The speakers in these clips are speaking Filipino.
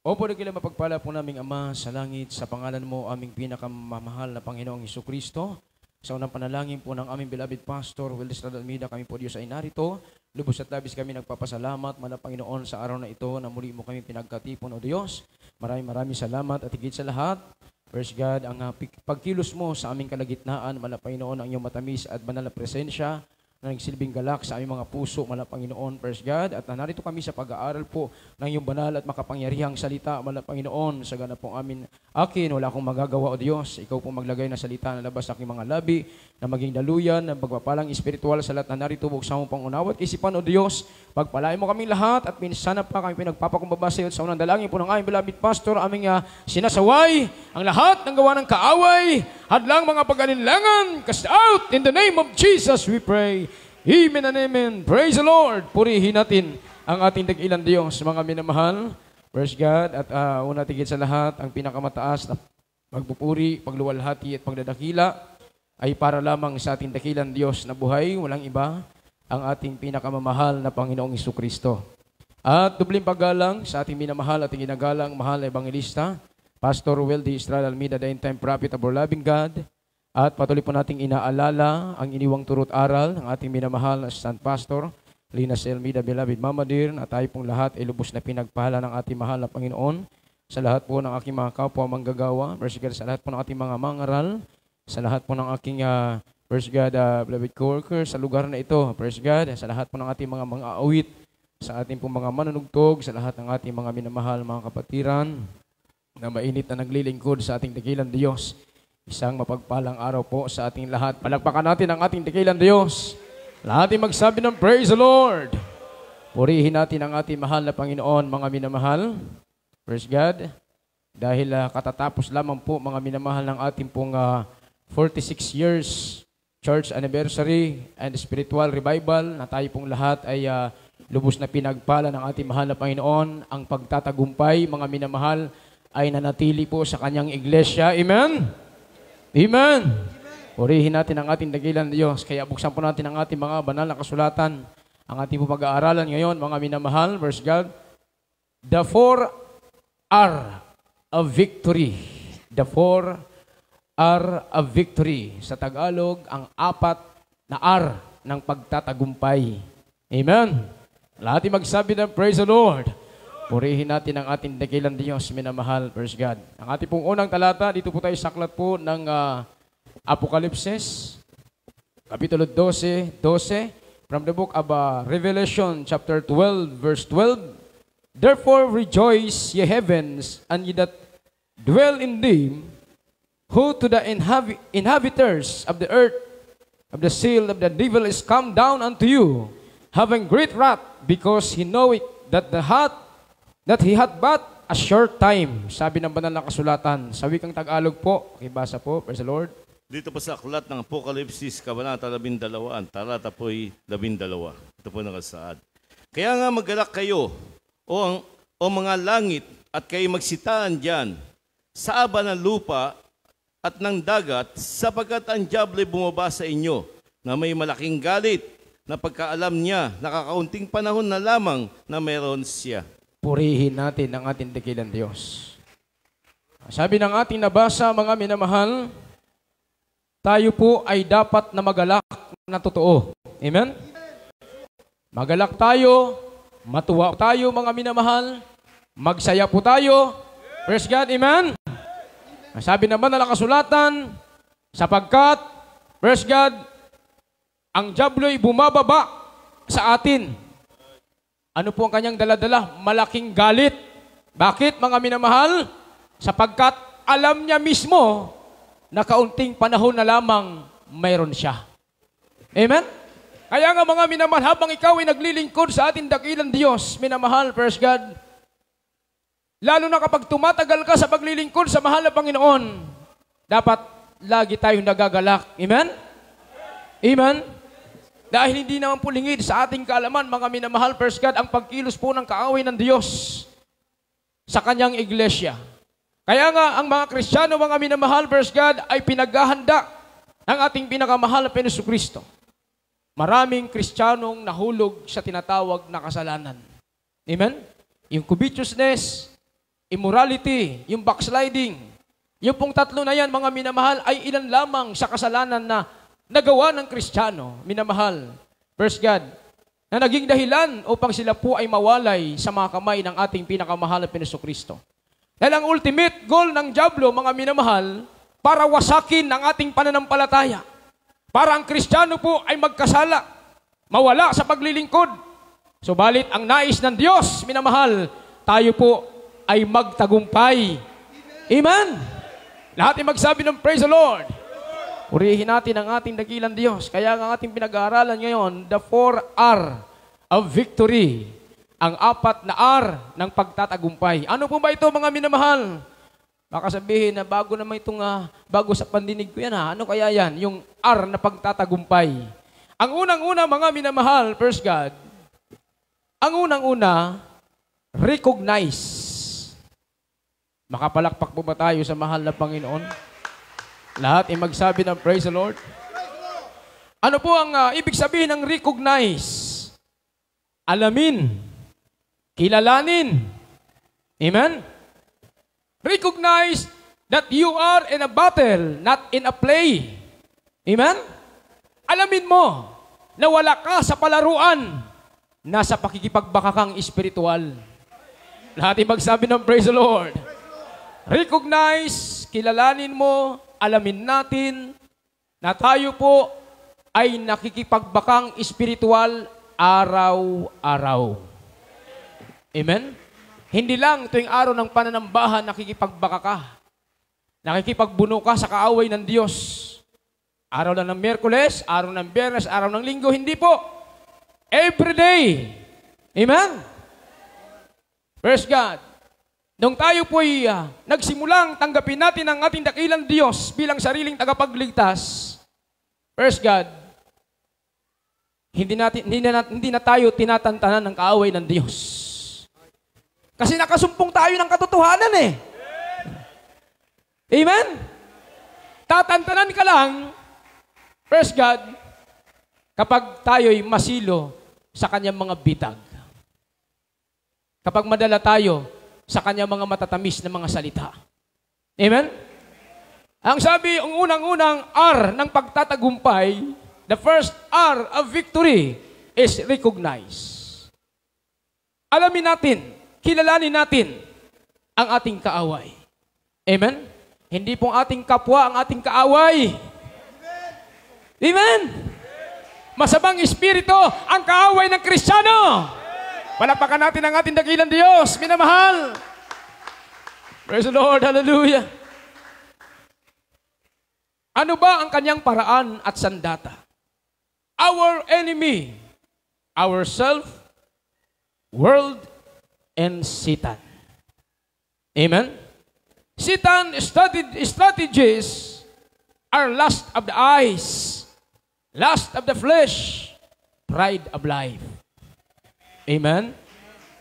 Opo, nagkila mapagpala po naming Ama sa langit, sa pangalan mo, aming pinakamamahal na Panginoong Hesukristo. Sa unang panalangin po ng aming beloved Pastor, Wildes Radalmida, kami po Diyos ay narito. Lubos at labis kami nagpapasalamat, mana Panginoon, sa araw na ito na muli mo kami pinagkatipon, O Diyos. Maraming salamat at higit sa lahat. Praise God, ang pagkilos mo sa aming kalagitnaan, mana Panginoon, ang iyong matamis at banal na presensya, na nagsilbing galak sa aming mga puso, mala Panginoon, praise God. At narito kami sa pag-aaral po ng iyong banal at makapangyarihang salita, mala Panginoon, sa ganap pong amin. Akin, wala akong magagawa, O Diyos. Ikaw pong maglagay na salita na labas sa aking mga labi, na maging daluyan, na pagpapalang espiritual sa lahat na narito, buksan mo pang unawa at isipan, O Diyos. Pagpalain mo kaming lahat at minsan pa kami pinagpapakumbaba sa iyo sa unang dalangin po ng aming beloved Pastor, aming sinasaway ang lahat ng gawa ng kaaway, hadlang mga pag-alinlangan, cast out in the name of Jesus we pray. Amen and amen. Praise the Lord. Purihin natin ang ating dakilang Diyos, mga minamahal. Praise God. At una tigit sa lahat, ang pinakamataas na pagpupuri, pagluwalhati at pagdadakila ay para lamang sa ating dakilang Diyos na buhay, walang iba, ang ating pinakamamahal na Panginoong Hesukristo. At dubling paggalang sa ating minamahal at ginagalang mahal na Evangelista, Pastor Wildes Radalmida, the end-time prophet of our loving God. At patuloy po nating inaalala ang iniwang turut aral ng ating minamahal na Assistant Pastor, Lina Selmida, beloved Mama Dear, at tayo pong lahat ay lubos na pinagpala ng ating mahal na Panginoon, sa lahat po ng aking mga kapwa manggagawa, verse God, sa lahat po ng ating mga mangaral, sa lahat po ng aking verse God, beloved co-workers sa lugar na ito, verse God, sa lahat po ng ating mga awit, sa ating pong mga manunugtog, sa lahat ng ating mga minamahal, mga kapatiran, na mainit na naglilingkod sa ating dakilang Diyos. Isang mapagpalang araw po sa ating lahat. Palagpakan natin ang ating dakilang Diyos. Lahat ay magsabi ng praise the Lord. Purihin natin ang ating mahal na Panginoon, mga minamahal. Praise God. Dahil katatapos lamang po, mga minamahal, ng ating pong 46 years church anniversary and spiritual revival, na tayo pong lahat ay lubos na pinagpala ng ating mahal na Panginoon. Ang pagtatagumpay, mga minamahal, ay nanatili po sa kanyang iglesia. Amen? Amen. Purihin natin ang ating dakilang Diyos. Kaya buksan po natin ang ating mga banal na kasulatan. Ang ating po pag-aaralan ngayon, mga minamahal, verse God. The 4 R of victory. The 4 R of victory. Sa Tagalog, ang 4 na R ng pagtatagumpay. Amen. Lahat magsabi ng praise the Lord. Purihin natin ang ating dakilang Diyos, minamahal, praise God. Ang ating pong unang talata, dito po tayo saklat po ng Apokalipsis, Kapitulo 12, from the book of Revelation, chapter 12, verse 12. Therefore rejoice, ye heavens, and ye that dwell in them, who to the inhabitants of the earth, of the seal of the devil is come down unto you, having great wrath, because he knoweth that he had but a short time. Sabi ng banal na kasulatan. Sa wikang Tagalog po, pakibasa po, praise the Lord. Dito po sa aklat ng Apokalipsis, Kabanata 12, talata po'y 12. Ito po nakasaad. Kaya nga maggalak kayo, o mga langit, at kayo magsitaan dyan, sa aba ng lupa at ng dagat, sapagkat ang diable bumaba sa inyo, na may malaking galit, na pagkaalam niya, nakakaunting panahon na lamang na meron siya. Purihin natin ang ating dakilang Diyos. Sabi ng ating nabasa, mga minamahal, tayo po ay dapat na magalak na totoo. Amen? Magalak tayo, matuwa tayo, mga minamahal, magsaya po tayo. Praise God, amen? Sabi naman na kasulatan, sapagkat, praise God, ang diablo'y bumababa sa atin. Ano po ang kanyang daladala? Malaking galit. Bakit, mga minamahal? Sapagkat alam niya mismo na kaunting panahon na lamang mayroon siya. Amen? Kaya nga, mga minamahal, habang ikaw ay naglilingkod sa ating dakilang Diyos, minamahal, praise God, lalo na kapag tumatagal ka sa paglilingkod sa mahal na Panginoon, dapat lagi tayong nagagalak. Amen? Amen? Dahil hindi naman po lingid sa ating kaalaman, mga minamahal, praise God, ang pagkilos po ng kaaway ng Diyos sa kanyang iglesia. Kaya nga, ang mga Kristiyano, mga minamahal, praise God, ay pinaghahanda ng ating pinakamahal na Jesucristo. Maraming Kristiyanong nahulog sa tinatawag na kasalanan. Amen? Yung covetousness, immorality, yung backsliding. Yung pong tatlo na yan, mga minamahal, ay ilan lamang sa kasalanan na nagawa ng Kristiyano, minamahal. First God, na naging dahilan upang sila po ay mawalay sa mga kamay ng ating pinakamahal na Jesucristo. Dahil ang ultimate goal ng dyablo, mga minamahal, para wasakin ang ating pananampalataya. Para ang Kristiyano po ay magkasala, mawala sa paglilingkod. Subalit ang nais ng Diyos, minamahal, tayo po ay magtagumpay. Amen? Lahat ay magsabi ng praise the Lord. Purihin natin ang ating dakilang Diyos. Kaya ang ating pinag-aaralan ngayon, the 4R of victory. Ang 4 na R ng pagtatagumpay. Ano po ba ito, mga minamahal? Baka sabihin na bago naman itong, bago sa pandinig ko yan ha. Ano kaya yan? Yung R na pagtatagumpay. Ang unang-una, mga minamahal, first God, ang unang-una, recognize. Makapalakpak po ba tayo sa mahal na Panginoon? Lahat ay magsabi ng praise the Lord. Ano po ang ibig sabihin ng recognize? Alamin. Kilalanin. Amen? Recognize that you are in a battle, not in a play. Amen? Alamin mo na wala ka sa palaruan, nasa pakikipagbakakang espiritual. Lahat ay magsabi ng praise the Lord. Recognize, kilalanin mo, alamin natin na tayo po ay nakikipagbakang espiritual araw-araw. Amen? Hindi lang tuwing araw ng pananambahan nakikipagbaka ka. Nakikipagbuno ka sa kaaway ng Diyos. Araw lang ng Miyerkules, araw ng Biyernes, araw ng Linggo. Hindi po. Every day. Amen? Praise God. Nung tayo po'y nagsimulang tanggapin natin ang ating dakilang Diyos bilang sariling tagapagligtas, first God, hindi na tayo tinatantanan ng kaaway ng Diyos. Kasi nakasumpong tayo ng katotohanan eh. Amen? Tatantanan ka lang, first God, kapag tayo'y masilo sa kanyang mga bitag. Kapag madala tayo sa kanyang mga matatamis na mga salita. Amen? Ang sabi, ang unang-unang R ng pagtatagumpay, the first R of victory is recognize. Alamin natin, kilalanin natin ang ating kaaway. Amen? Hindi pong ating kapwa ang ating kaaway. Amen? Masamang espiritu ang kaaway ng Kristiyano. Palakpakan natin ang ating dakilang Diyos, minamahal. Praise the Lord, hallelujah. Ano ba ang kanyang paraan at sandata? Our enemy, ourself, world, and Satan. Amen? Satan strategies are lust of the eyes, lust of the flesh, pride of life. Amen?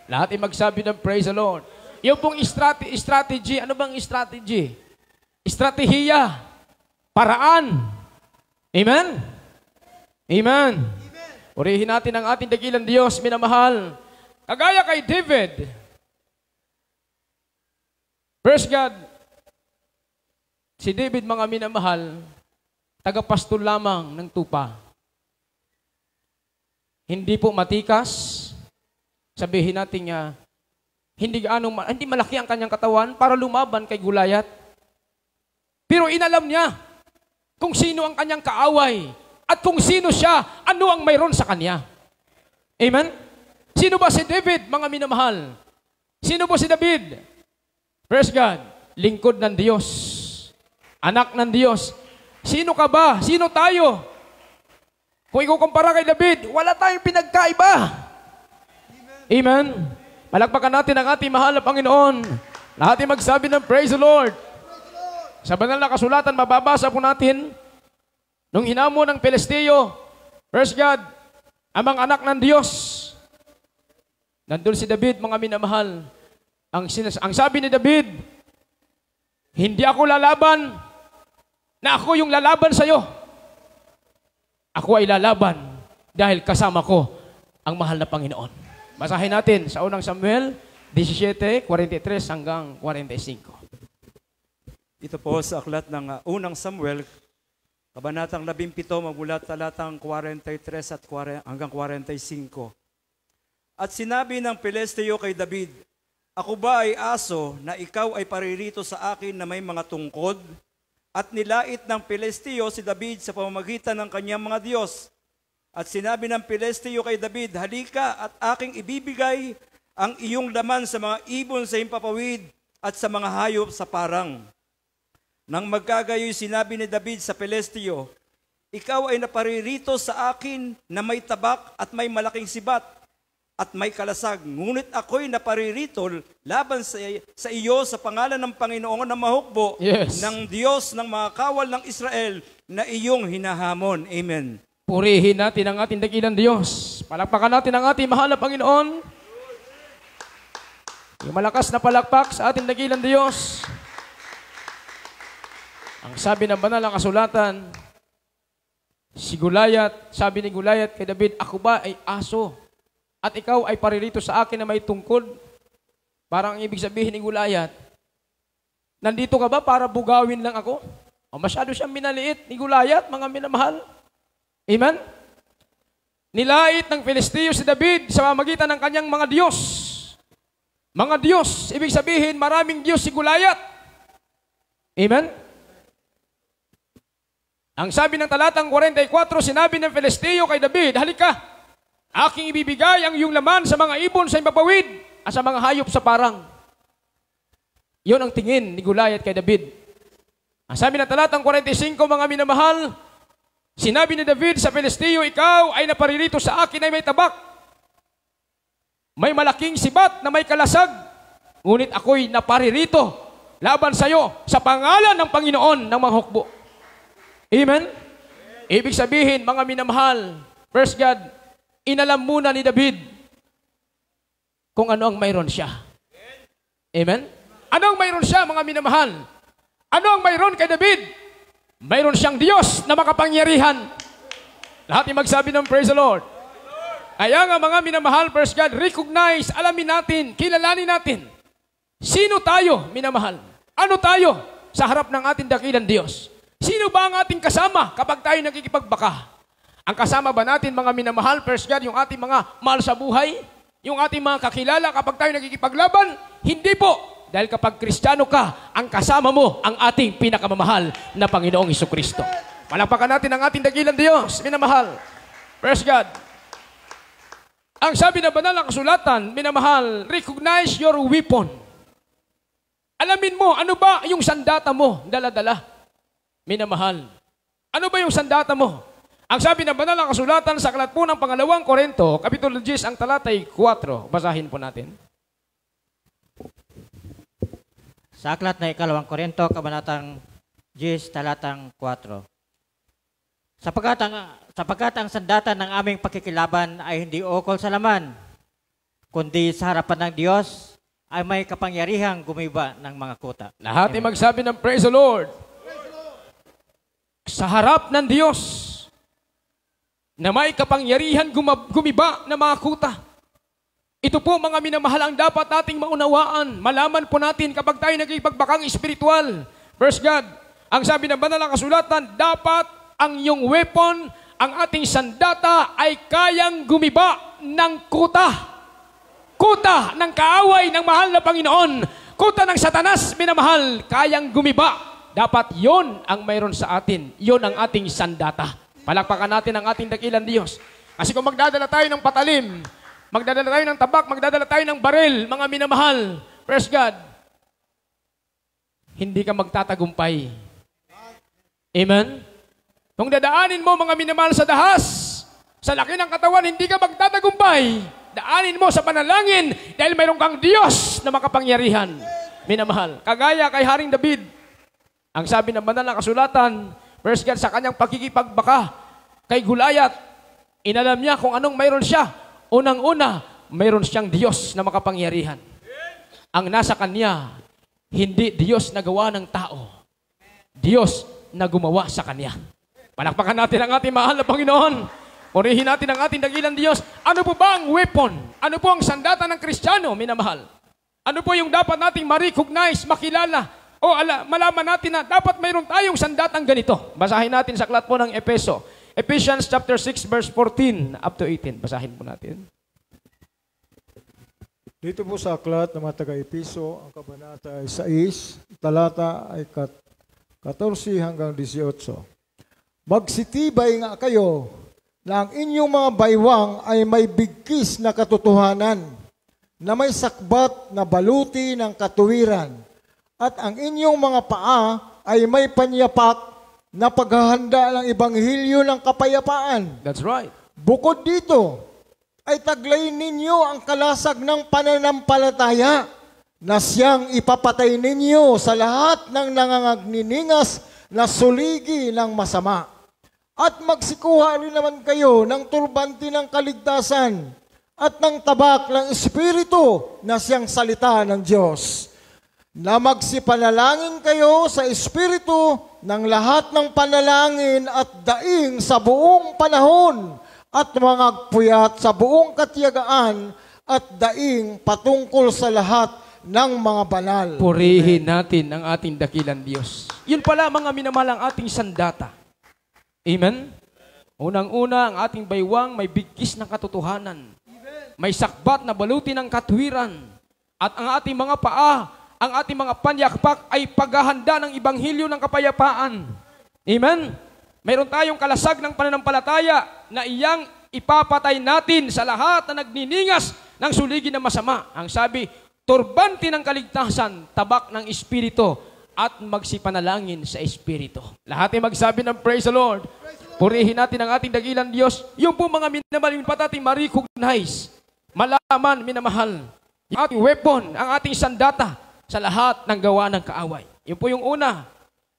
Lahat ay magsabi ng praise the Lord. Yung pong strategy, ano bang strategy? Estratehiya. Paraan. Amen? Amen. Purihin natin ang ating dakilang Diyos, minamahal. Kagaya kay David. First God, si David, mga minamahal, tagapastol lamang ng tupa. Hindi po matikas. Sabihin natin hindi malaki ang kanyang katawan para lumaban kay Gulayat. Pero inalam niya kung sino ang kanyang kaaway at kung sino siya, ano ang mayroon sa kanya. Amen? Sino ba si David, mga minamahal? Sino ba si David? Praise God, lingkod ng Diyos, anak ng Diyos. Sino ka ba? Sino tayo? Kung ikukumpara kay David, wala tayong pinagkaiba. Amen. Palakpakan natin ang ating mahal na Panginoon. Lahat ay magsabi ng praise the Lord. Sa banal na kasulatan, mababasa po natin, nung hinamo ng Pelesteo, praise God, amang anak ng Diyos, nandun si David, mga minamahal. Ang sabi ni David, hindi ako lalaban, na ako yung lalaban sa'yo. Ako ay lalaban dahil kasama ko ang mahal na Panginoon. Basahin natin sa unang Samuel, 17:43 hanggang 45. Ito po sa aklat ng unang Samuel, kabanatang 17, magmula talatang 43 at hanggang 45. At sinabi ng Pelesteo kay David, "Ako ba ay aso na ikaw ay paririto sa akin na may mga tungkod?" At nilait ng Pelesteo si David sa pamamagitan ng kanyang mga Diyos. At sinabi ng Pelesteo kay David, "Halika at aking ibibigay ang iyong laman sa mga ibon sa himpapawid at sa mga hayop sa parang." Nang magkagayoy sinabi ni David sa Pelesteo, "Ikaw ay naparirito sa akin na may tabak at may malaking sibat at may kalasag. Ngunit ako'y naparirito laban sa iyo sa pangalan ng Panginoon na mahukbo, Yes. ng Diyos ng mga kawal ng Israel na iyong hinahamon." Amen. Purihin natin ang ating dakilang Diyos. Palakpakan natin ang ating mahal na Panginoon. Yung malakas na palakpak sa ating dakilang Diyos. Ang sabi ng banal na kasulatan, sabi ni Gulayat kay David, "Ako ba ay aso? At ikaw ay paririto sa akin na may tungkod?" Parang ang ibig sabihin ni Gulayat, nandito ka ba para bugawin lang ako? O masyado siyang minaliit ni Gulayat, mga minamahal. Amen? Nilait ng Filisteo si David sa pamamagitan ng kanyang mga Diyos. Mga Diyos, ibig sabihin maraming Diyos si Gulayat. Amen? Ang sabi ng talatang 44, sinabi ng Filisteo kay David, "Halika, aking ibibigay ang iyong laman sa mga ibon sa himpapawid at sa mga hayop sa parang." Iyon ang tingin ni Gulayat kay David. Ang sabi ng talatang 45, mga minamahal, sinabi ni David sa Filisteo, "Ikaw ay naparirito sa akin ay may tabak. May malaking sibat na may kalasag. Ngunit ako'y naparirito laban sa iyo sa pangalan ng Panginoon ng mga hukbo." Amen? Ibig sabihin, mga minamahal, first God, inalam muna ni David kung ano ang mayroon siya. Amen? Ano ang mayroon siya, mga minamahal? Ano ang mayroon kay David? Mayroon siyang Diyos na makapangyarihan. Lahat ay magsabi ng praise the Lord. Kaya nga, mga minamahal, first God, recognize, alamin natin, kilalanin natin. Sino tayo, minamahal? Ano tayo sa harap ng ating dakilang Diyos? Sino ba ang ating kasama kapag tayo nakikipagbaka? Ang kasama ba natin, mga minamahal, first God, yung ating mga mahal sa buhay? Yung ating mga kakilala kapag tayo nakikipaglaban? Hindi po. Dahil kapag Kristiyano ka, ang kasama mo ang ating pinakamamahal na Panginoong Jesucristo. Palakpakan natin ang ating dakilang Diyos, minamahal. First God. Ang sabi na banal na kasulatan, minamahal, recognize your weapon. Alamin mo, ano ba yung sandata mo, dala-dala? Minamahal. Ano ba yung sandata mo? Ang sabi ng banal na kasulatan sa aklat po ng 2 Korinto, Kapitulo 10, ang talatay 4. Basahin po natin. Sa aklat na 2 Korinto, kabanatang 10, talatang 4. Sapagkat ang sandata ng aming pakikilaban ay hindi ukol sa laman, kundi sa harapan ng Diyos ay may kapangyarihang gumiba ng mga kuta. Lahat ay magsabi ng praise the Lord. Sa harap ng Diyos na may kapangyarihan gumiba ng mga kuta. Ito po, mga minamahal, ang dapat nating maunawaan. Malaman po natin kapag tayo nagkipagbakang espiritual. First God, ang sabi ng banal na kasulatan, dapat ang iyong weapon, ang ating sandata ay kayang gumiba ng kuta. Kuta ng kaaway ng mahal na Panginoon. Kuta ng Satanas, minamahal, kayang gumiba. Dapat yon ang mayroon sa atin. Yon ang ating sandata. Palakpakan natin ang ating dakilang Diyos. Kasi kung magdadala tayo ng patalim, magdadala tayo ng tabak, magdadala tayo ng baril, mga minamahal, praise God, hindi ka magtatagumpay. Amen? Kung dadaanin mo, mga minamahal, sa dahas, sa laki ng katawan, hindi ka magtatagumpay. Daanin mo sa panalangin dahil mayroon kang Diyos na makapangyarihan. Minamahal, kagaya kay Haring David, ang sabi ng banal na kasulatan, first God, sa kanyang pagkikipagbaka kay Gulayat, inalam niya kung anong mayroon siya. Unang-una, mayroon siyang Diyos na makapangyarihan. Ang nasa kanya, hindi Diyos na gawa ng tao. Diyos na gumawa sa kanya. Palakpakan natin ang ating mahal na Panginoon. Purihin natin ang ating dakilang Diyos. Ano po ba ang weapon? Ano po ang sandata ng Kristiyano, minamahal? Ano po yung dapat nating ma-recognize, makilala, o malaman natin na dapat mayroon tayong sandatang ganito? Basahin natin sa aklat po ng Epeso. Ephesians chapter 6 verse 14 up to 18. Basahin po natin. Dito po sa aklat ng mga taga-Episo, ang kabanata ay 6, talata ay 14 hanggang 18. Magsitibay nga kayo na ang inyong mga baywang ay may bigkis na katotohanan, na may sakbat na baluti ng katuwiran, at ang inyong mga paa ay may panyapak na paghahanda ng Ebanghelyo ng kapayapaan. That's right. Bukod dito, ay taglayin ninyo ang kalasag ng pananampalataya na siyang ipapatay ninyo sa lahat ng nangangagniningas na suligi ng masama. At magsikuha rin naman kayo ng turbante ng kaligtasan at ng tabak ng Espiritu na siyang salita ng Diyos, na magsipanalangin kayo sa Espiritu ng lahat ng panalangin at daing sa buong panahon at mga puyat sa buong katiyagaan at daing patungkol sa lahat ng mga banal. Purihin natin ang ating dakilang Diyos. Yun pala mga minamahal ang ating sandata. Amen? Unang-una, ang ating baywang may bigkis ng katotohanan. May sakbat na baluti ng katwiran. At ang ating mga paa, ang ating mga panyakpak ay paghahanda ng Ebanghelyo ng kapayapaan. Amen? Mayroon tayong kalasag ng pananampalataya na iyang ipapatay natin sa lahat na nagniningas ng suligi na masama. Ang sabi, turbante ng kaligtasan, tabak ng Espiritu, at magsipanalangin sa Espiritu. Lahat ay magsabi ng praise the Lord. Purihin natin ang ating dakilang Diyos. Yung po mga minamahal, pa natin ma-recognize, malaman, minamahal, yung ating weapon, ang ating sandata, sa lahat ng gawa ng kaaway. Yun po yung una.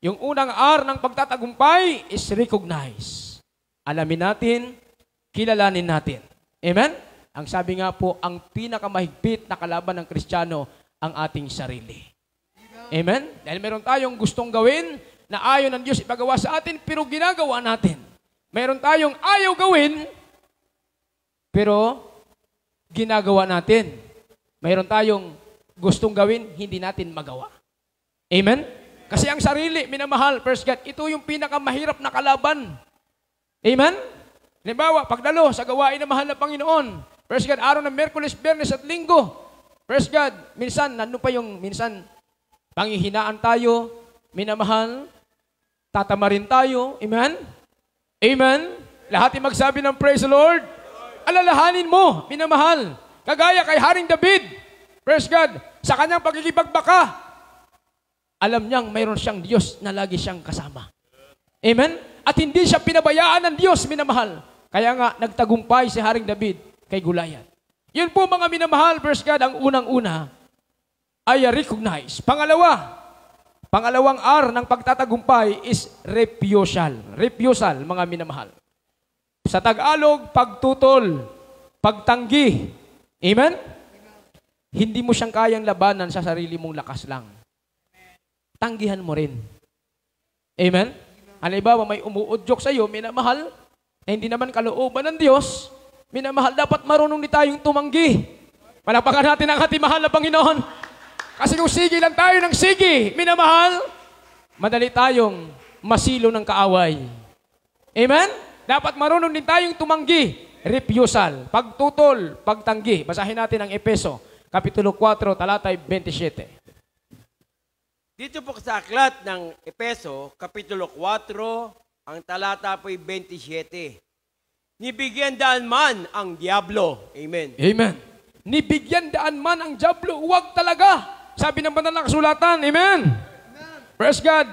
Yung unang R ng pagtatagumpay is recognize. Alamin natin, kilalanin natin. Amen? Ang sabi nga po, ang pinakamahigpit na kalaban ng Kristiyano, ang ating sarili. Amen? Dahil meron tayong gustong gawin na ayaw ng Diyos ipagawa sa atin, pero ginagawa natin. Meron tayong ayaw gawin, pero ginagawa natin. Meron tayong gustong gawin, hindi natin magawa. Amen? Kasi ang sarili, minamahal, first God, ito yung pinakamahirap na kalaban. Amen? Halimbawa, pagdalo sa gawain na mahal na Panginoon, first God, araw ng Miyerkules, Biyernes at Linggo. First God, minsan, minsan, panghihinaan tayo, minamahal, tatamarin tayo. Amen? Amen? Lahat yung magsabi ng praise the Lord. Alalahanin mo, minamahal, kagaya kay Haring David, praise God, sa kanyang pagkikipagbaka, alam niyang mayroon siyang Diyos na lagi siyang kasama. Amen? At hindi siya pinabayaan ng Diyos, minamahal. Kaya nga, nagtagumpay si Haring David kay Goliath. Yun po mga minamahal, praise God, ang unang-una ay recognize. Pangalawang R ng pagtatagumpay is refusal. Refusal, mga minamahal. Sa Tagalog, pagtutol, pagtanggi. Amen? Hindi mo siyang kayang labanan sa sarili mong lakas lang. Tanggihan mo rin. Amen? Halimbawa, may umuudyok sa iyo, minamahal, na hindi naman kalooban ng Diyos, minamahal, dapat marunong din tayong tumanggi. Palakpakan natin ang ating mahal na Panginoon. Kasi kung sige lang tayo ng sige, minamahal, madali tayong masilo ng kaaway. Amen? Dapat marunong din tayong tumanggi. Refusal, pagtutol, pagtanggi. Basahin natin ang Epeso, Kapitulo 4, talata 27. Dito po sa aklat ng Epeso, Kapitulo 4, ang talata po 27. Nibigyan daan man ang diablo. Amen. Amen. Nibigyan daan man ang diablo, huwag talaga. Sabi ng banal na kasulatan. Amen. Praise God.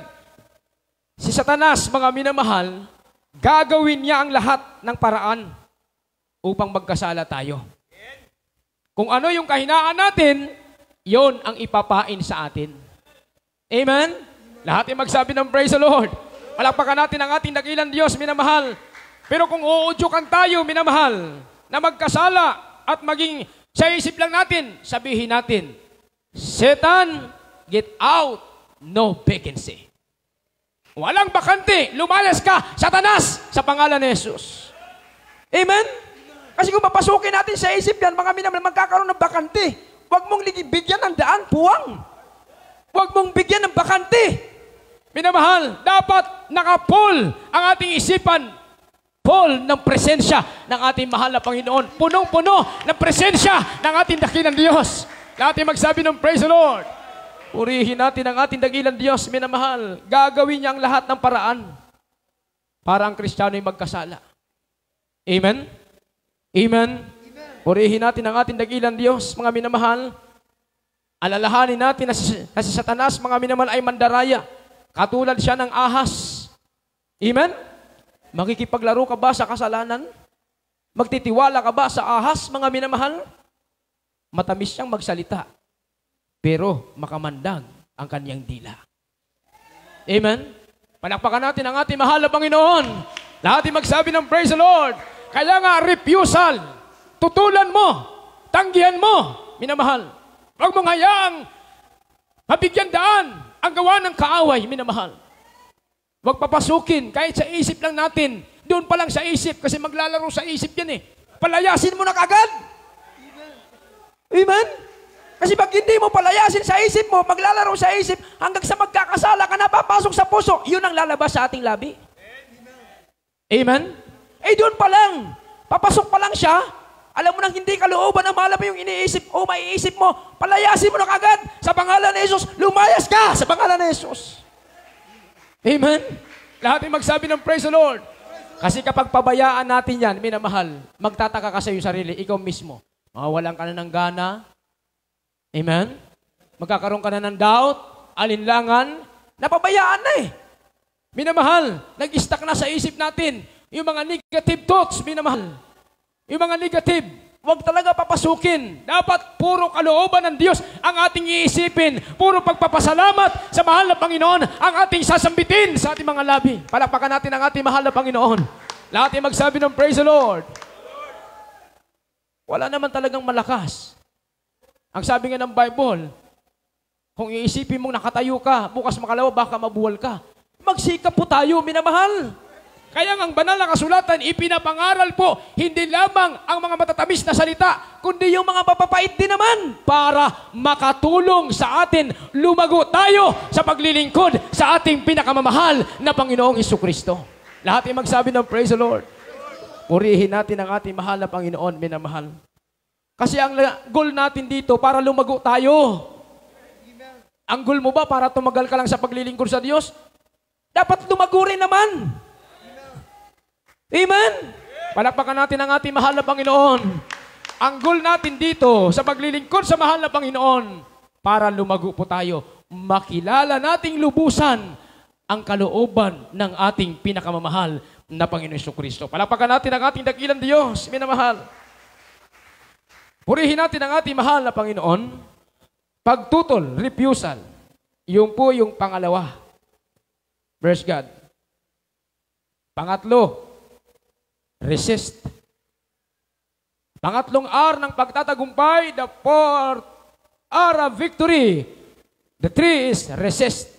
Si Satanas, mga minamahal, gagawin niya ang lahat ng paraan upang magkasala tayo. Kung ano yung kahinaan natin, yon ang ipapain sa atin. Amen? Lahat ay magsabi ng praise the Lord. Palakpakan natin ang ating dakilang Diyos, minamahal. Pero kung uudyukan tayo, minamahal, na magkasala at maging sa isip lang natin, sabihin natin, Satan, get out, no vacancy. Walang bakante, lumayas ka, Satanas, sa pangalan ni Jesus. Amen? Kasi kung papasukin natin sa isip yan, mga minamahal, magkakaroon ng bakante. Huwag mong bigyan ng daan, puwang. Huwag mong bigyan ng bakante. Minamahal, dapat naka-full ang ating isipan. Full ng presensya ng ating mahal na Panginoon. Punong-puno ng presensya ng ating dakilang Diyos. Natin magsabi ng praise the Lord. Purihin natin ang ating dakilang Diyos, minamahal. Gagawin niya ang lahat ng paraan para ang Kristiyano ay magkasala. Amen? Amen? Purihin natin ang ating dakilang Diyos, mga minamahal. Alalahanin natin na si Satanas, mga minamahal, ay mandaraya. Katulad siya ng ahas. Amen? Makikipaglaro ka ba sa kasalanan? Magtitiwala ka ba sa ahas, mga minamahal? Matamis siyang magsalita, pero makamandag ang kanyang dila. Amen? Palakpakan natin ang ating mahal na Panginoon. Lahat ay magsabi ng praise the Lord. Kaya nga, refusal, tutulan mo, tanggihan mo, minamahal. Huwag mong hayaang mabigyan daan ang gawa ng kaaway, minamahal. Huwag papasukin, kahit sa isip lang natin. Doon pa lang sa isip, kasi maglalaro sa isip yan eh. Palayasin mo na kagad. Amen? Kasi pag hindi mo palayasin sa isip mo, maglalaro sa isip, hanggang sa magkakasala ka na, papasok sa puso, yun ang lalabas sa ating labi. Amen? Eh doon pa lang, papasok pa lang siya, alam mo nang hindi kalooban ang malab yung iniisip o maiisip mo, palayasin mo na kagad sa pangalan ni Jesus, lumayas ka sa pangalan ni Jesus. Amen? Lahat ay magsabi ng praise the Lord. Kasi kapag pabayaan natin yan, minamahal, magtataka ka sa iyong sarili, ikaw mismo. Mawawalan ka na ng gana. Amen? Magkakaroon ka na ng doubt, alinlangan, napabayaan na eh. Minamahal, nag-stuck na sa isip natin yung mga negative thoughts, minamahal. Yung mga negative, huwag talaga papasukin. Dapat puro kalooban ng Diyos ang ating iisipin. Puro pagpapasalamat sa mahal na Panginoon ang ating sasambitin sa ating mga labi. Palakpakan natin ang ating mahal na Panginoon. Lahat ay magsabi ng praise the Lord. Wala naman talagang malakas. Ang sabi nga ng Bible, kung iisipin mong nakatayo ka, bukas makalawa, baka mabuwal ka. Magsikap po tayo, minamahal. Kaya ang banal na kasulatan, ipinapangaral po, hindi lamang ang mga matatamis na salita, kundi yung mga mapapait din naman para makatulong sa atin, lumago tayo sa paglilingkod sa ating pinakamamahal na Panginoong Jesucristo. Lahat ay magsabi ng praise the Lord. Purihin natin ang ating mahal na Panginoon, minamahal. Kasi ang goal natin dito, para lumago tayo. Ang goal mo ba para tumagal ka lang sa paglilingkod sa Diyos? Dapat lumago rin naman. Amen? Palakpakan natin ang ating mahal na Panginoon. Ang goal natin dito sa paglilingkod sa mahal na Panginoon, para lumago po tayo, makilala nating lubusan ang kalooban ng ating pinakamamahal na Panginoon Jesucristo. Palakpakan natin ang ating dakilang Diyos, minamahal. Purihin natin ang ating mahal na Panginoon. Pagtutol, refusal, yung po yung pangalawa. Praise God. Pangatlo, resist. Pangatlong R ng pagtatagumpay, the fourth R of victory. The three is resist.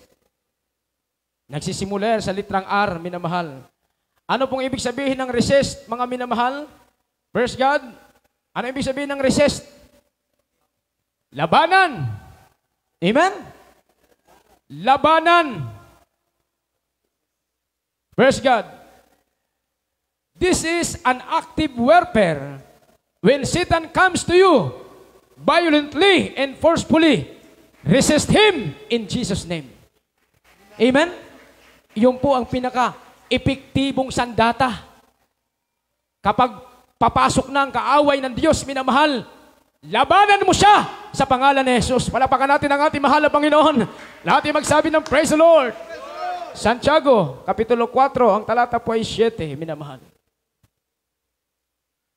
Nagsisimula sa litrang R, minamahal. Ano pong ibig sabihin ng resist, mga minamahal? Praise God. Ano ibig sabihin ng resist? Labanan. Amen? Labanan. Praise God. This is an active warfare. When Satan comes to you, violently and forcefully, resist him in Jesus' name. Amen? Yun po ang pinaka-epektibong sandata. Kapag papasok na ang kaaway ng Diyos, minamahal, labanan mo siya sa pangalan ni Jesus. Palapakan natin ang ating mahal na Panginoon. Lahat ay magsabi ng praise the Lord. Santiago, Kapitulo 4, ang talata po ay 7, minamahal.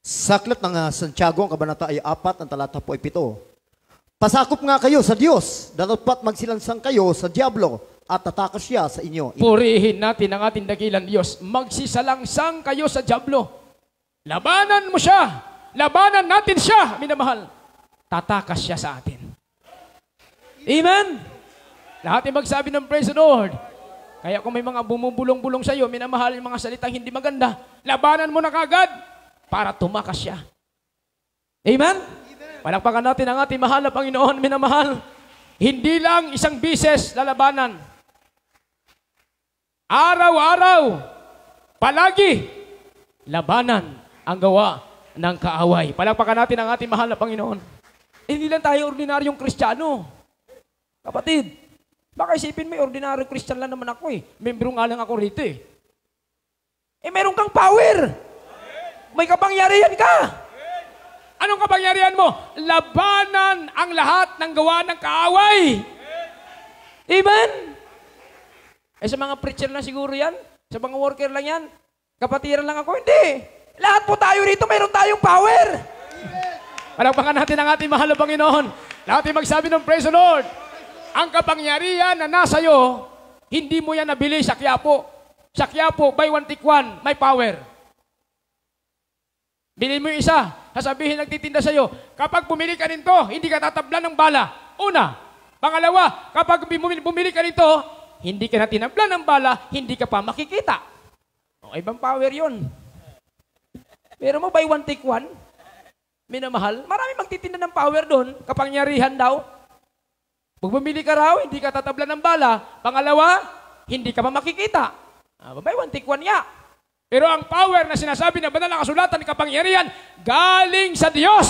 Sa aklat ng Santiago, ang kabanata ay 4, ang talata po ay 7. Pasakop nga kayo sa Diyos, dapat magsilansang kayo sa diablo at tatakas siya sa inyo. Purihin natin ang ating dakilang Diyos. Magsisalangsang kayo sa diablo. Labanan mo siya. Labanan natin siya, minamahal. Tatakas siya sa atin. Amen? Lahat ay magsabi ng praise the Lord. Kaya kung may mga bumubulong-bulong sa iyo, minamahal yung mga salitang hindi maganda, labanan mo na kagad para tumakas siya. Amen? Palakpakan natin ang ating mahal na Panginoon, minamahal. Hindi lang isang bises lalabanan. Araw-araw, palagi, labanan ang gawa ng kaaway. Palakpakan natin ang ating mahal na Panginoon. Hindi lang tayo ordinaryong Kristiyano. Kapatid, baka isipin mo, ordinaryong Kristyan lang naman ako eh. Membro nga lang ako rito eh. Meron kang power. May kapangyarihan ka. Anong kapangyarihan mo? Labanan ang lahat ng gawa ng kaaway. Amen? Sa mga preacher lang siguro yan. Sa mga worker lang yan. Kapatiran lang ako. Hindi. Lahat po tayo rito, mayroon tayong power. Palakpakan natin ang ating mahal na Panginoon. Lahat ay magsabi ng praise the Lord. Ang kapangyarihan na nasa iyo, hindi mo yan nabili sa Quiapo. Sa Quiapo, buy one take one, may power. Bilhin mo yung isa, sasabihin nagtitinda sa iyo, kapag bumili ka nito, hindi ka tatablan ng bala. Una. Pangalawa, kapag bumili ka nito, hindi ka na tinablan ng bala, hindi ka pa makikita. O, ibang power yun. Pero mo, buy one take one, minamahal, marami magtitinda ng power doon, kapangyarihan daw. Pag bumili ka raw, hindi ka tatablan ng bala. Pangalawa, hindi ka pa makikita. Babay, one take one niya. Pero ang power na sinasabi na banal na kasulatan ng kapangyarihan, galing sa Diyos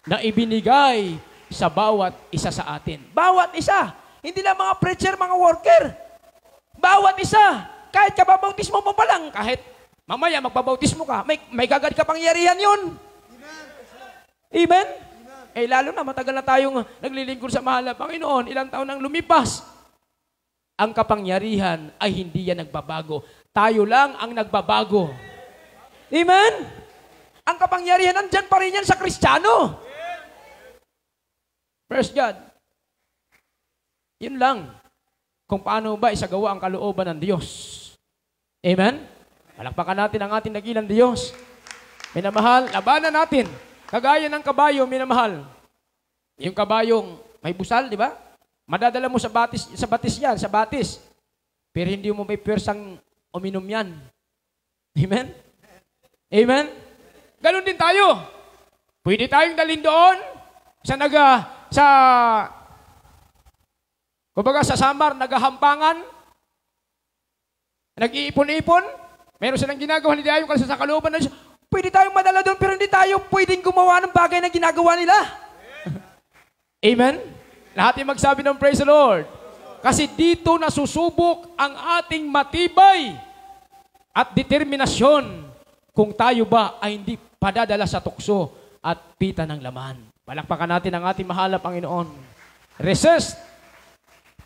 na ibinigay sa bawat isa sa atin. Bawat isa. Hindi lang mga preacher, mga worker. Bawat isa. Kahit kababautismo mo pa lang, kahit mamaya magbabautismo ka, may gagad kapangyarihan yun. Amen? Lalo na, matagal na tayong naglilingkod sa mahal na Panginoon. Ilang taon nang lumipas. Ang kapangyarihan ay hindi yan nagbabago. Tayo lang ang nagbabago. Amen? Ang kapangyarihan, nandyan pa rin yan sa Kristiyano. Praise God. Yun lang. Kung paano ba isagawa ang kalooban ng Diyos. Amen? Palakpakan natin ang ating dakilang Diyos. Minamahal, labanan natin. Kagaya ng kabayo, minamahal. Yung kabayong may busal, di ba? Madadala mo sa batis yan, sa batis. Pero hindi mo may pwersang uminom yan. Amen? Amen? Ganon din tayo. Pwede tayong dalhin doon kumbaga sa Samar, naghahampangan, nag-iipon-ipon, meron silang ginagawa, hindi tayo kasi sa kalooban na siya. Pwede tayong madala doon, pero hindi tayo pwedeng gumawa ng bagay na ginagawa nila. Amen? Lahat yung magsabi ng praise the Lord. Kasi dito nasusubok ang ating matibay at determinasyon kung tayo ba ay hindi padadala sa tukso at pita ng laman. Palakpakan natin ang ating mahal na Panginoon. Resist.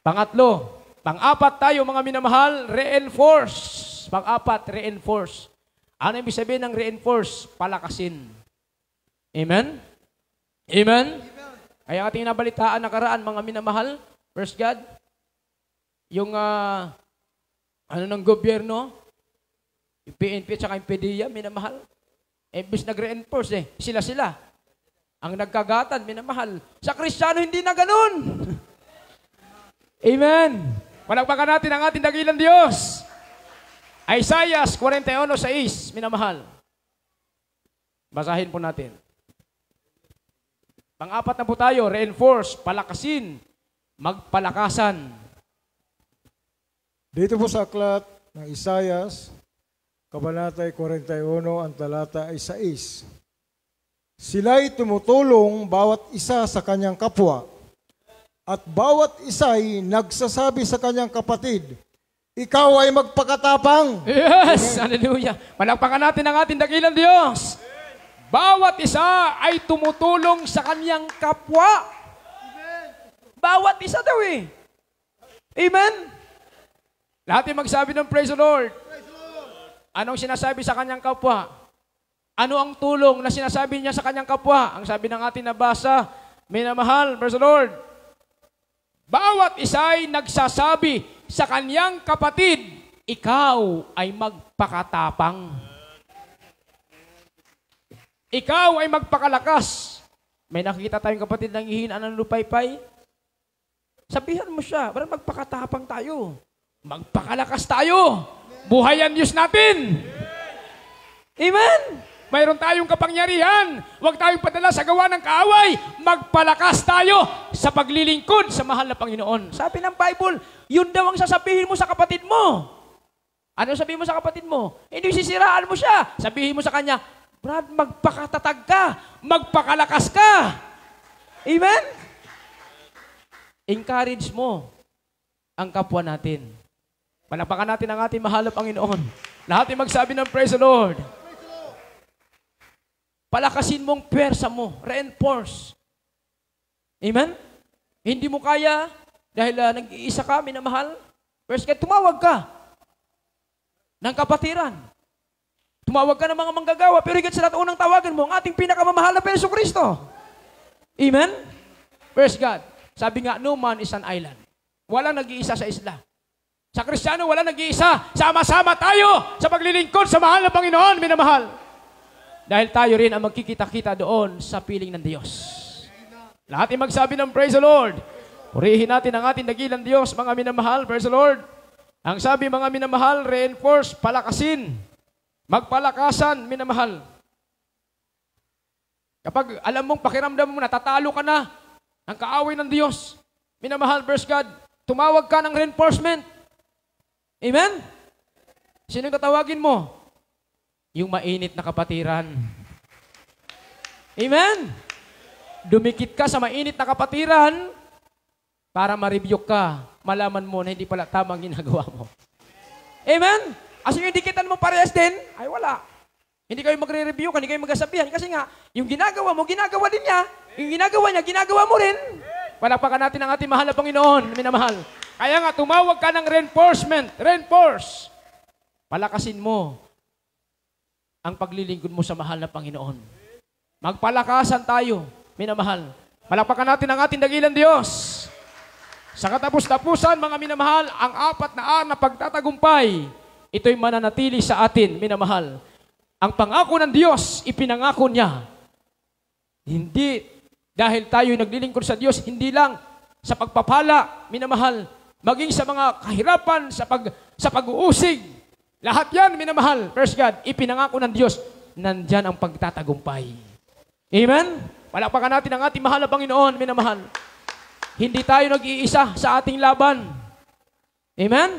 Pangatlo. Pang-apat tayo mga minamahal, reinforce. Pang-apat, reinforce. Ano ibig sabihin ng reinforce? Palakasin. Amen? Amen? Kaya ating nabalitaan nakaraan, mga minamahal, first God, yung ng gobyerno, yung PNP at saka yung PDEA, minamahal. Imbis nag-reinforce sila. Ang nagkagatan, minamahal. Sa Kristiyano, hindi na ganun. Amen. Palakpakan natin ang ating dakilang Diyos. Isaiah 41:6, minamahal. Basahin po natin. Pang-apat na po tayo, reinforce, palakasin, magpalakasan. Dito po sa aklat ng Isaiah, Kabanata 41, ang talata ay 6. Sila'y tumutulong bawat isa sa kanyang kapwa, at bawat isa'y nagsasabi sa kanyang kapatid, ikaw ay magpakatapang. Yes! Hallelujah! Palakpakan natin ang ating dakilang Diyos. Bawat isa ay tumutulong sa kanyang kapwa. Bawat isa daw eh. Amen? Lahat yung magsabi ng praise the Lord. Anong sinasabi sa kanyang kapwa? Ano ang tulong na sinasabi niya sa kanyang kapwa? Ang sabi ng ating nabasa, minamahal, praise the Lord. Bawat isa ay nagsasabi sa kanyang kapatid, ikaw ay magpakatapang. Ikaw ay magpakalakas. May nakikita tayong kapatid ng hihinaan ng lupaypay. Sabihan mo siya, parang magpakatapang tayo. Magpakalakas tayo. Buhay ang Diyos natin. Amen? Mayroon tayong kapangyarihan. Huwag tayong padala sa gawa ng kaaway. Magpalakas tayo sa paglilingkod sa mahal na Panginoon. Sabi ng Bible, yun daw ang sasabihin mo sa kapatid mo. Ano sabihin mo sa kapatid mo? Hindi sisiraan mo siya. Sabihin mo sa kanya, Brad, magpakatatag ka. Magpakalakas ka. Amen? Encourage mo ang kapwa natin. Palapakan natin ang ating mahal na Panginoon. Lahat ay magsabi ng praise the Lord. Palakasin mong pwersa mo. Reinforce. Amen? Hindi mo kaya dahil nag-iisa ka, minamahal. First, tumawag ka ng kapatiran. Tumawag ka ng mga manggagawa, pero higit sa lahat, unang tawagan mo ang ating pinakamamahal na Yesu Kristo. Amen? First God, sabi nga, no man is an island. Walang nag-iisa sa isla. Sa Kristiyano, walang nag-iisa. Sama-sama tayo sa paglilingkod sa mahal na Panginoon, minamahal. Dahil tayo rin ang magkikita-kita doon sa piling ng Diyos. Lahat ay magsabi ng praise the Lord. Purihin natin ang ating dakilang Diyos, mga minamahal, praise the Lord. Ang sabi, mga minamahal, reinforce, palakasin. Magpalakasan, minamahal. Kapag alam mong pakiramdam mo, natatalo ka na ng kaaway ng Diyos, minamahal, verse God, tumawag ka ng reinforcement. Amen? Sino tatawagin mo? Yung mainit na kapatiran. Amen? Dumikit ka sa mainit na kapatiran para ma-rebuke ka. Malaman mo na hindi pala tamang ginagawa mo. Amen? Kasi yung dikitan mo parehas din, ay wala. Hindi kayo magre-review, hindi kayo magsasabihan. Kasi nga, yung ginagawa mo, ginagawa din niya. Yung ginagawa niya, ginagawa mo rin. Palakpakan natin ang ating mahal na Panginoon, minamahal. Kaya nga, tumawag ka ng reinforcement. Reinforce. Palakasin mo ang paglilingkod mo sa mahal na Panginoon. Magpalakasan tayo, minamahal. Palakpakan natin ang ating dakilang Diyos. Sa katapos-tapusan, mga minamahal, ang 4 na na pagtatagumpay, ito'y mananatili sa atin, minamahal. Ang pangako ng Diyos, ipinangako niya. Hindi dahil tayo'y naglilingkod sa Diyos, hindi lang sa pagpapala, minamahal, maging sa mga kahirapan, sa pag-uusig. Lahat yan, minamahal. First God, ipinangako ng Diyos, nandyan ang pagtatagumpay. Amen? Palakpakan natin ang ating mahal na Panginoon, minamahal. Hindi tayo nag-iisa sa ating laban. Amen?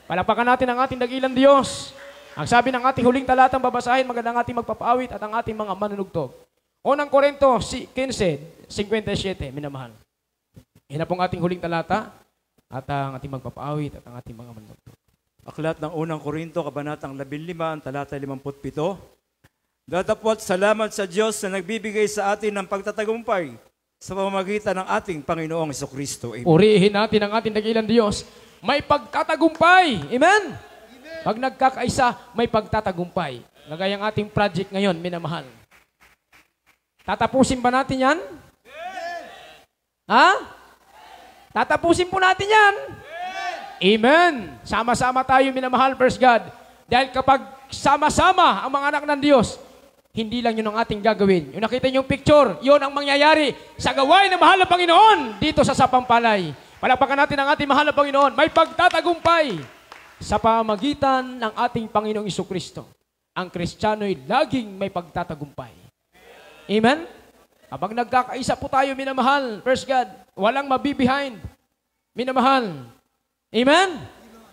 Palakpakan natin ang ating dakilang Diyos. Ang sabi ng ating huling talatang babasahin, magandang ating magpapaawit at ang ating mga manunugtog. Unang Korinto 15:57, minamahal. Yan na pong ating huling talata at ang ating magpapaawit at ang ating mga manunugtog. Aklat ng unang Korinto, kabanatang 15, talata 57. Datapwat salamat sa Diyos na nagbibigay sa atin ng pagtatagumpay sa pamamagitan ng ating Panginoong Jesucristo. Amen. Purihin natin ang ating dakilang Diyos. May pagtatagumpay. Amen? Pag nagkakaisa, may pagtatagumpay. Nagayang ating project ngayon, minamahal. Tatapusin ba natin yan? Ha? Tatapusin po natin yan. Amen. Sama-sama tayo, minamahal, first God. Dahil kapag sama-sama ang mga anak ng Diyos, hindi lang yun ang ating gagawin. Yung nakita niyo yung picture, yun ang mangyayari sa gawain ng mahal na Panginoon dito sa Sapampalay. Palakpakan natin ang ating mahal na Panginoon. May pagtatagumpay sa pamagitan ng ating Panginoong Jesucristo. Ang Kristiano'y laging may pagtatagumpay. Amen? Kapag nagkakaisa po tayo, minamahal, first God, walang mabibehind. Minamahal. Amen?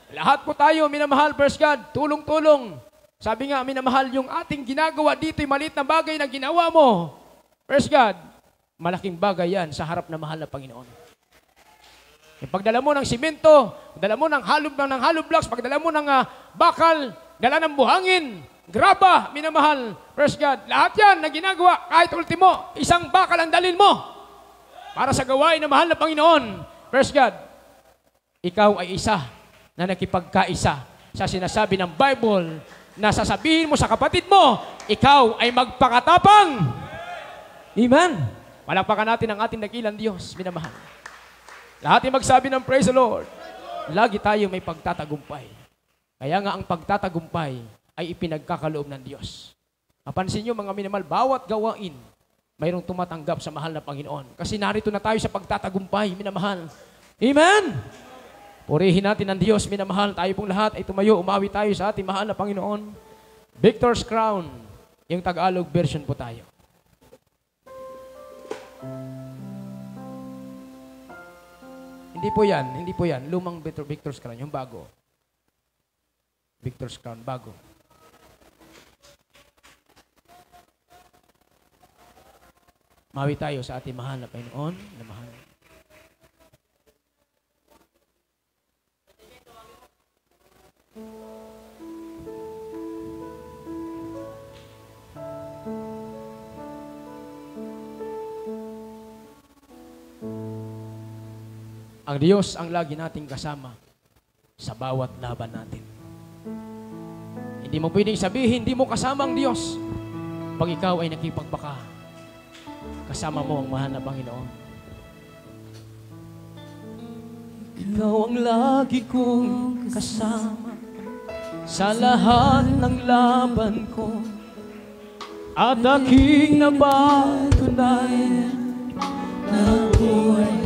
Lahat po tayo, minamahal, first God, tulong-tulong. Sabi nga, minamahal, yung ating ginagawa dito'y maliit na bagay na ginawa mo. First God, malaking bagay yan sa harap na mahal na Panginoon. Yung pagdala mo ng simento, pagdala mo ng hollow blocks, pagdala mo ng bakal, dala ng buhangin, graba, minamahal, first God, lahat yan na ginagawa, kahit ultimo, isang bakal ang dalin mo para sa gawain na mahal na Panginoon. First God, ikaw ay isa na nakipagkaisa sa sinasabi ng Bible na sasabihin mo sa kapatid mo, ikaw ay magpakatapang. Amen. Palakpakan natin ang ating dakilang Diyos, minamahal. Lahat ay magsabi ng praise the Lord. Lagi tayo may pagtatagumpay. Kaya nga ang pagtatagumpay ay ipinagkakaloob ng Diyos. Mapansin nyo mga minamahal, bawat gawain, mayroong tumatanggap sa mahal na Panginoon. Kasi narito na tayo sa pagtatagumpay, minamahal. Amen. Purihin natin ang Diyos, minamahal. Tayo pong lahat ay tumayo, umawi tayo sa ating mahal na Panginoon. Victor's crown Yung Tagalog version po tayo. Hindi po yan. Lumang Victor's Crown, yung bago. Victor's Crown, bago. Mawi tayo sa ating mahal na Panginoon, na mahal. Ang Diyos ang lagi nating kasama sa bawat laban natin. Hindi mo pwedeng sabihin, hindi mo kasama ang Diyos pag ikaw ay nakipagbaka. Kasama mo ang mahal na Panginoon. Ikaw ang lagi kong kasama sa lahat ng laban ko at aking napatunayan na buhay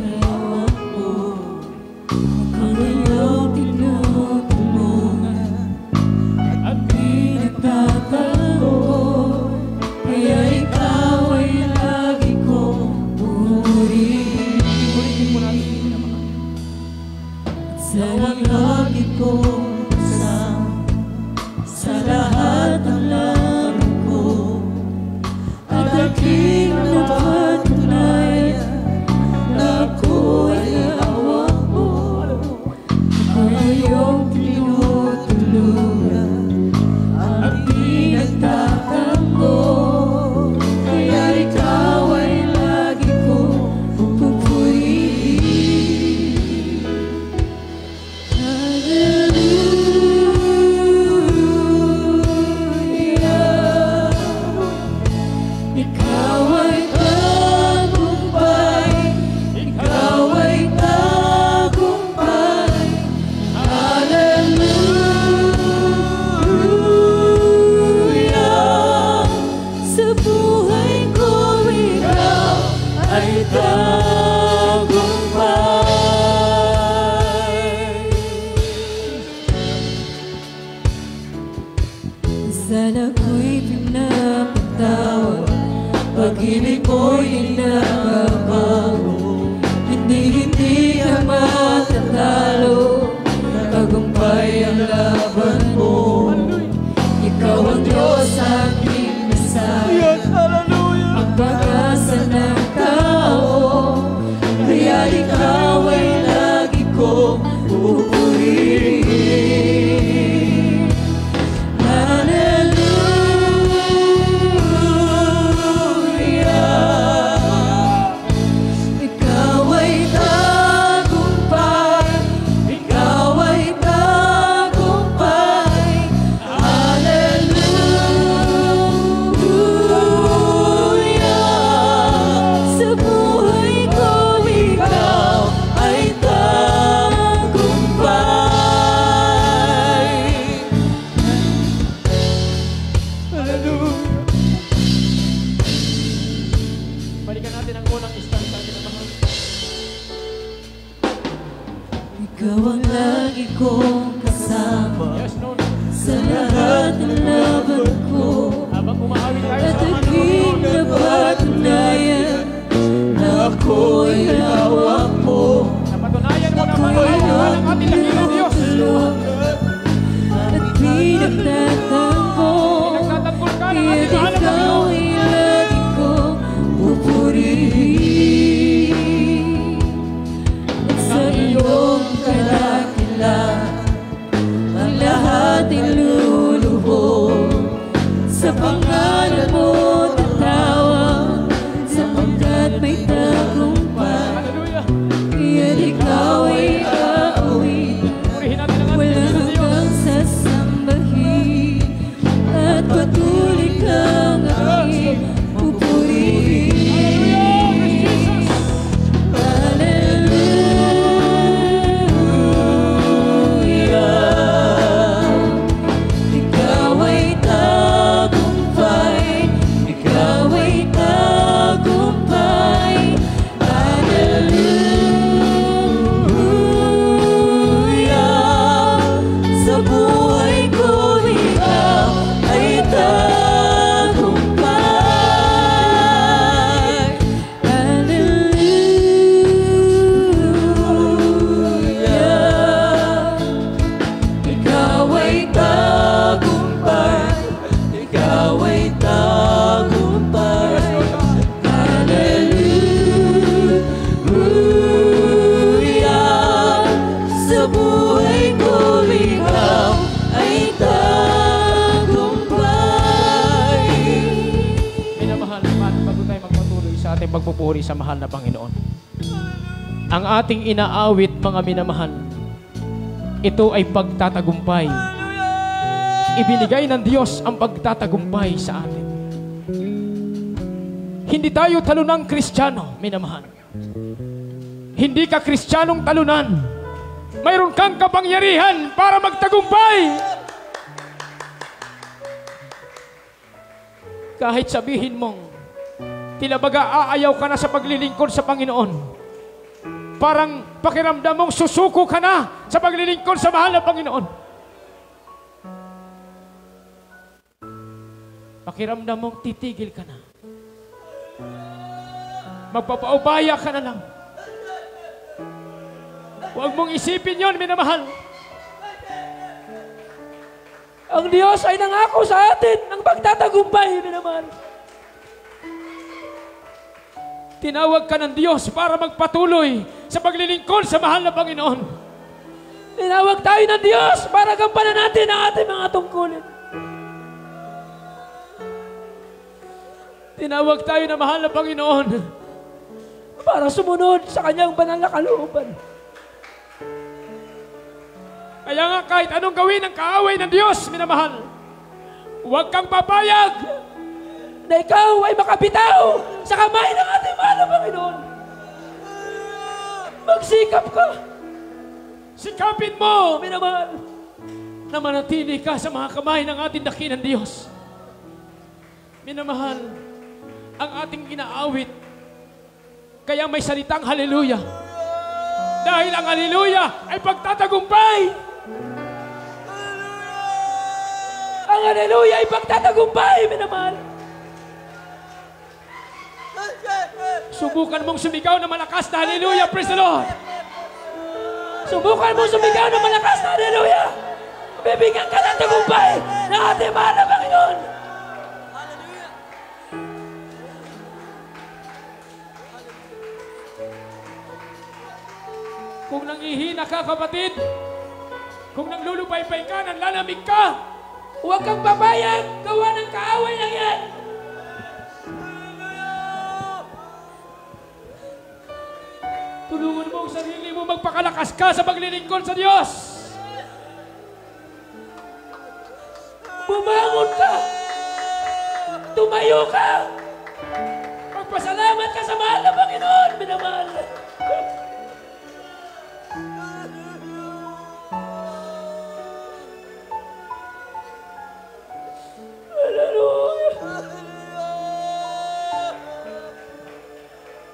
Sana ko'y pinapatawad, pag-ibig mo'y nakabago. Hindi ka matatalo, tagumpay ang laban mo. Ikaw ang Diyos aking nasaya, ang pag-asa ng tao. Kaya ikaw ay lagi kong pupurihin. Ikaw ang lagi kong kasama sa lahat ng laban ko, at aking napatunayan na ako'y hawak mo. Ako'y ang tinutulungan at pinagtatanggol, kaya't ikaw ay lagi kong pupurihin. At sa iyong kadakilan ang lahat ay luluhod, sa pangalan mo tatawag, sapagkat may tagumpay. Kaya't ikaw ay aawitin, walang hanggang sasambahin, at patuloy kang aking pupurihin. ating pagpupuri sa mahal na Panginoon. Ang ating inaawit, mga minamahal, ito ay pagtatagumpay. Ibinigay ng Diyos ang pagtatagumpay sa atin. Hindi tayo talunang Kristiyano, minamahal. Hindi ka Kristiyanong talunan. Mayroon kang kapangyarihan para magtagumpay. Kahit sabihin mong tila baga aayaw ka na sa paglilingkod sa Panginoon, parang pakiramdam mong susuko ka na sa paglilingkod sa mahal na Panginoon. Pakiramdam mong titigil ka na. Magpapaubaya ka na lang. Huwag mong isipin yon, minamahal. Ang Diyos ay nangako sa atin ng pagtatagumpay, minamahal. Tinawag ka ng Diyos para magpatuloy sa paglilingkod sa mahal na Panginoon. Tinawag tayo ng Diyos para gampanan natin ang ating mga tungkulin. Tinawag tayo ng mahal na Panginoon para sumunod sa kanyang banal na kalooban. Kaya nga kahit anong gawin ng kaaway ng Diyos, minamahal, huwag kang papayag na ikaw ay makabitaw sa kamay ng ating mahal na Panginoon. Magsikap ka. Sikapin mo, minamahal, na manatili ka sa mga kamay ng ating dakilang Diyos. Minamahal, ang ating inaawit, kaya may salitang haleluya. Dahil ang haleluya ay pagtatagumpay. Ang haleluya ay pagtatagumpay, minamahal. Subukan mong sumigaw na malakas na haleluya, praise the Lord. Subukan mong sumigaw na malakas na haleluya. Bibigyan ka ng tagumpay ng ating mahal na Panginoon. Kung nanghihina ka, kapatid, kung nanglulupay-pay ka, nanlalamig ka, huwag kang papayag, gawa ng kaaway lang yan. Tulungan mo ang sarili mo, magpakalakas ka sa paglilingkod sa Diyos. Bumangon ka. Tumayo ka. Magpasalamat ka sa mahal na Panginoon, minamahal.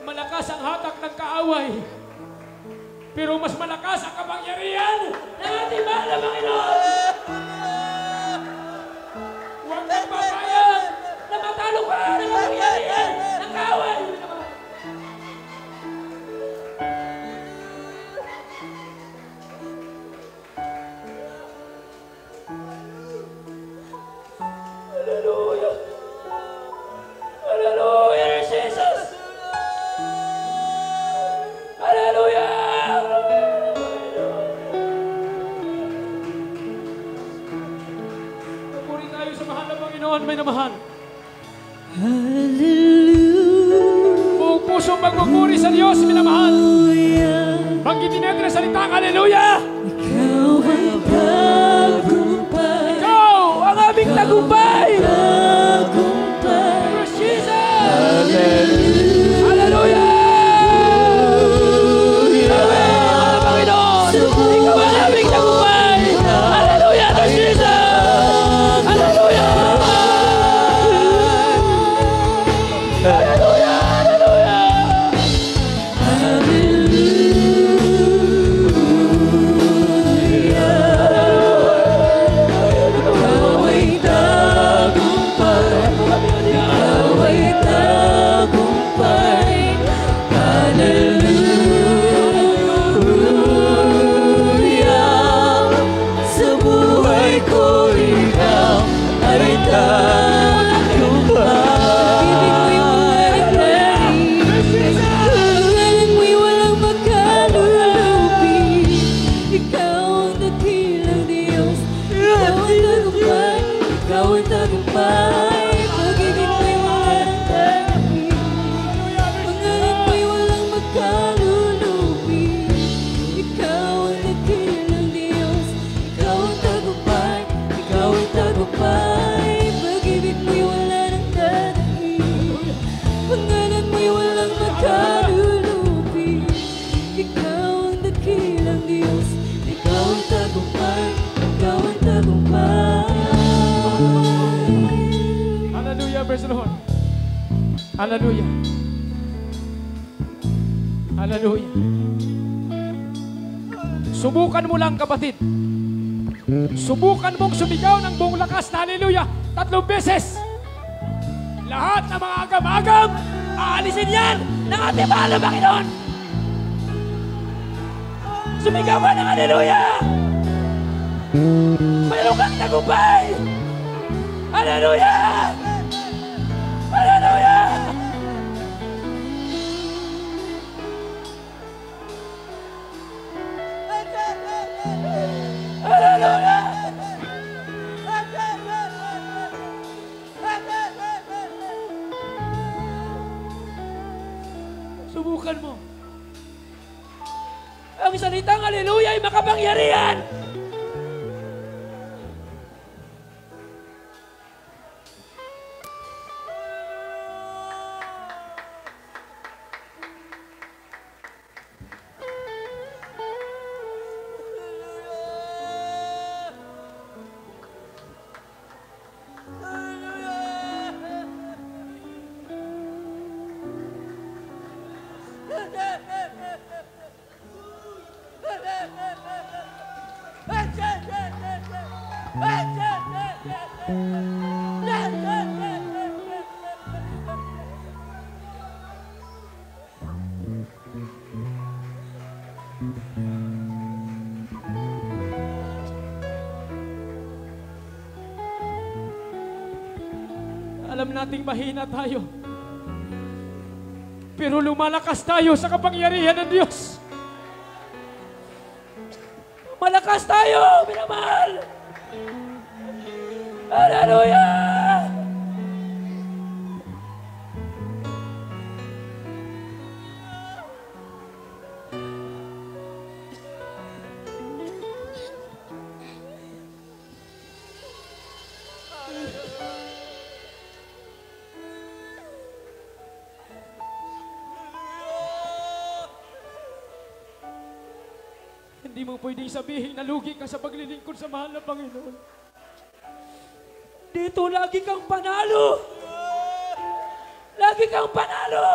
Malakas ang hatak ng kaaway, pero mas malakas ang kapangyarihan ng ating mahal na Panginoon. Huwag kang papayag na matalo ka ng kapangyarihan ng kaaway. Hallelujah. Hallelujah, Jesus. Hallelujah! Pupuri tayo sa mahal na Panginoon, may namahal. Hallelujah! Buong puso magpupuri sa Diyos, minamahal. Banggitin natin ang salitang hallelujah! Ikaw ang tagumpay. Ikaw ang aming tagumpay! Tagumpay. Praise Jesus! Hallelujah! Hallelujah! Ikaw ay tagumpay. Hallelujah. Hallelujah. Subukan mo lang, kapatid. Subukan mong sumigaw ng buong lakas na hallelujah 3 beses. Lahat ng mga agam-agam, aalisin yan ng ating mahal na Panginoon. Sumigaw ka ng hallelujah. Mayroon kang tagumpay. Hallelujah. Hallelujah. Hallelujah. Subukan mo. Ang salitang hallelujah ay makapangyarihan. Alam nating mahina tayo, pero lumalakas tayo sa kapangyarihan ng Diyos. Malakas tayo, minamahal. Hallelujah! Hindi mo pwedeng sabihin na lugi ka sa paglilingkod sa mahal na Panginoon. Dito lagi kang panalo. Lagi kang panalo.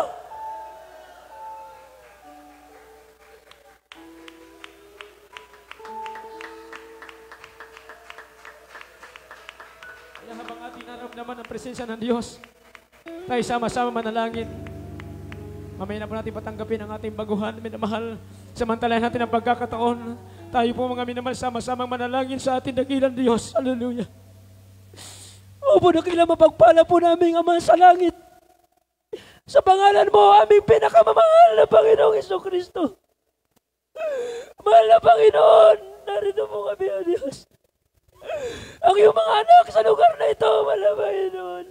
Kaya habang ating naramdaman ang presensya ng Diyos, tayo sama-sama manalangin. Mamaya na po natin patanggapin ang ating baguhan, minamahal. Samantalahin natin ang pagkakataon. Tayo po mga minamahal, sama-samang manalangin sa ating dakilang Diyos. Hallelujah. Opo, dakilang mapagpala po namin Ama sa langit. Sa pangalan mo, aming pinakamamahal na Panginoong Jesucristo. Mahal na Panginoon, narito po kami, O Diyos. Ang iyong mga anak sa lugar na ito, mahal na Panginoon.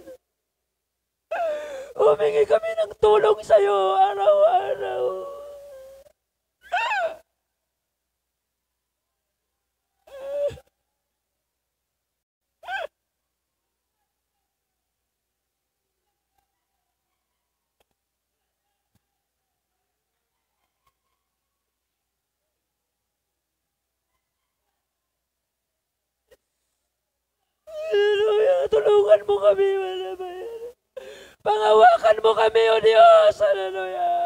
Humingi kami ng tulong sa iyo araw-araw. Hallelujah, tulungan mo kami, mahal na Panginoon. Pangawakan mo kami, O Diyos. Hallelujah.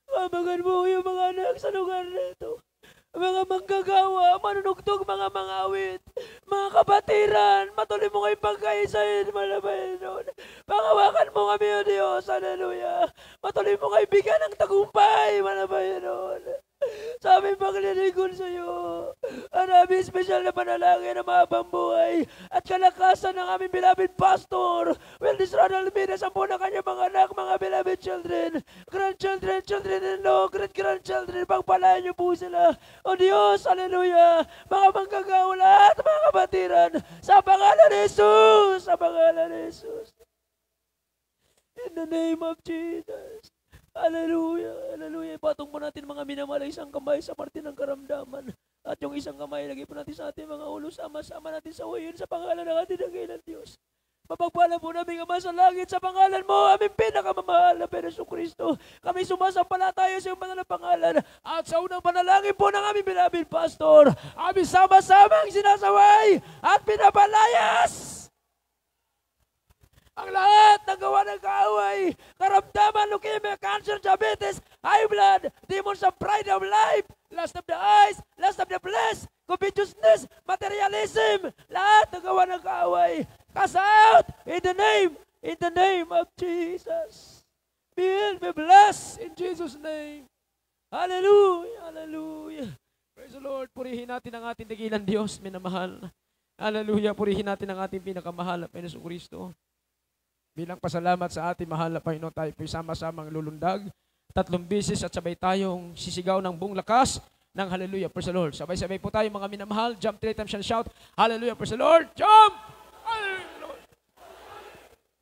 Mabagan mo yung mga anak sa lugar na ito. Mga manggagawa, manunugtog, mga mangawit, mga kabatiran, matuloy mo kayong pagkaisahin, Panginoon. Pangawakan mo kami, O Diyos. Hallelujah. Matuloy mo kayo bigyan ng tagumpay, Panginoon. Sa aming paglilingkod sa iyo, ang aming espesyal na panalangin na mahabang buhay at kalakasan ng aming beloved pastor, Wildis Ronald Almeida, sa po na kanyang mga anak, mga beloved children, grandchildren, children-in-law, great-grandchildren, pagpalain niyo po sila. O Diyos, hallelujah, mga manggagawa lahat, mga kabatiran, sa pangalan ni Jesus, sa pangalan ni Jesus. In the name of Jesus. Hallelujah, hallelujah. Ipatong po natin mga minamahal, isang kamay sa parte ng karamdaman. At yung isang kamay, lagay po natin sa ating mga ulo. Sama-sama natin sa wayon sa pangalan ng ating dakilang Diyos. Mapagpala po namin Ama sa langit sa pangalan mo, aming pinakamamahal na Panginoong Kristo. Kami sumasampalataya sa iyong banal na pangalan at sa unang panalangin po ng aming beloved pastor, aming sama-samang sinasaway at pinapalayas ang lahat ng gawa ng kaaway, karamdaman, leukemia, cancer, diabetes, high blood, demons of pride of life, lust of the eyes, lust of the flesh, covetousness, materialism, lahat ng gawa ng kaaway. Cast out in the name of Jesus. Be healed, be blessed in Jesus' name. Hallelujah, hallelujah. Praise the Lord. Purihin natin ang ating dakilang Diyos, minamahal. Hallelujah. Purihin natin ang ating pinakamahal na Panginoong Kristo. Bilang pasalamat sa ating mahal na Panginoon, tayo po'y sama-samang lulundag 3 beses at sabay tayong sisigaw ng buong lakas ng hallelujah. Praise the Lord. Sabay-sabay po tayo mga minamahal. Jump 3 times and shout, hallelujah. Praise the Lord. Jump! Hallelujah.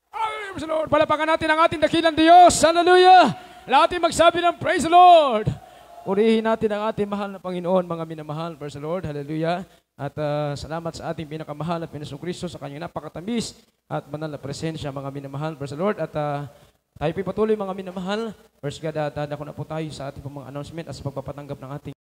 Hallelujah. Praise the Lord. Palapakan natin ang ating dakilang Diyos. Hallelujah. Lahat ay magsabi ng praise the Lord. Purihin natin ang ating mahal na Panginoon, mga minamahal. Praise the Lord. Hallelujah. At salamat sa ating pinakamahal na Panginoong Kristo sa kanyang napakatamis at banal na presensya, mga minamahal. Praise the Lord. At tayo patuloy, mga minamahal. First God, handa ko na po tayo sa ating mga announcement at sa pagpapatanggap ng ating